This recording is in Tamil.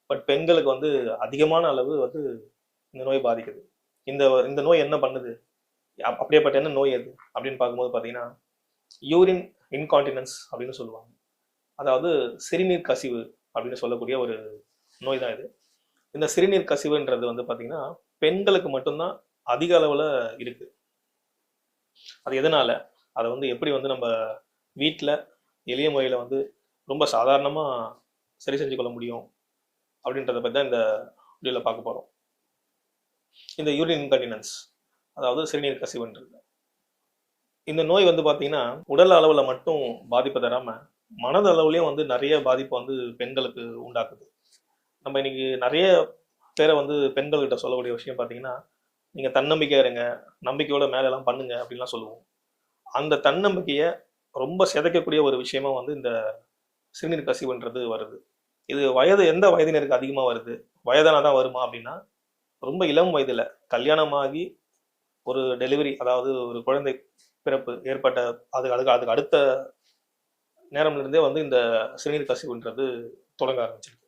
பட் பெண்களுக்கு வந்து அதிகமான அளவு வந்து இந்த நோய் பாதிக்குது. இந்த இந்த நோய் என்ன பண்ணுது? அப்படியேப்பட்ட என்ன நோய் அது அப்படின்னு பார்க்கும்போது பார்த்தீங்கன்னா, யூரின் இன்கான்டினன்ஸ் அப்படின்னு சொல்லுவாங்க. அதாவது சிறுநீர் கசிவு அப்படின்னு சொல்லக்கூடிய ஒரு நோய் தான் இது. இந்த சிறுநீர் கசிவுன்றது வந்து பார்த்தீங்கன்னா, பெண்களுக்கு மட்டும்தான் அதிக அளவில் இருக்கு. அது எதனால? அதை வந்து எப்படி வந்து நம்ம வீட்டில் எளிய முறையில் வந்து ரொம்ப சாதாரணமாக சரி செஞ்சு கொள்ள முடியும் அப்படின்றத பற்றி தான் இந்த வீடியோவில் பார்க்க போகிறோம். இந்த யூரின் இன்கான்டினன்ஸ், அதாவது சிறுநீர் கசிவுன்றது, இந்த நோய் வந்து பார்த்தீங்கன்னா உடல் அளவில் மட்டும் பாதிப்பு தராமல் மனது அளவுலேயும் வந்து நிறைய பாதிப்பை வந்து பெண்களுக்கு உண்டாக்குது. நம்ம இன்னைக்கு நிறைய பேரை வந்து பெண்கள்கிட்ட சொல்லக்கூடிய விஷயம் பார்த்தீங்கன்னா, நீங்கள் தன்னம்பிக்கையாக இருங்க, நம்பிக்கையோட மேலெல்லாம் பண்ணுங்க அப்படின்லாம் சொல்லுவோம். அந்த தன்னம்பிக்கையை ரொம்ப சிதைக்கக்கூடிய ஒரு விஷயமா வந்து இந்த சிறுநீர் கசிவுன்றது வருது. இது வயது எந்த வயதினருக்கு அதிகமாக வருது, வயதானதான் வருமா அப்படின்னா, ரொம்ப இளம் வயதில் கல்யாணமாகி ஒரு டெலிவரி, அதாவது ஒரு குழந்தை பிறப்பு ஏற்பட்ட அதுக்கு அதுக்கு அதுக்கு அடுத்த நேரம்ல இருந்தே வந்து இந்த சிறுநீர் கசிவுன்றது தொடங்க ஆரம்பிச்சிருக்கு.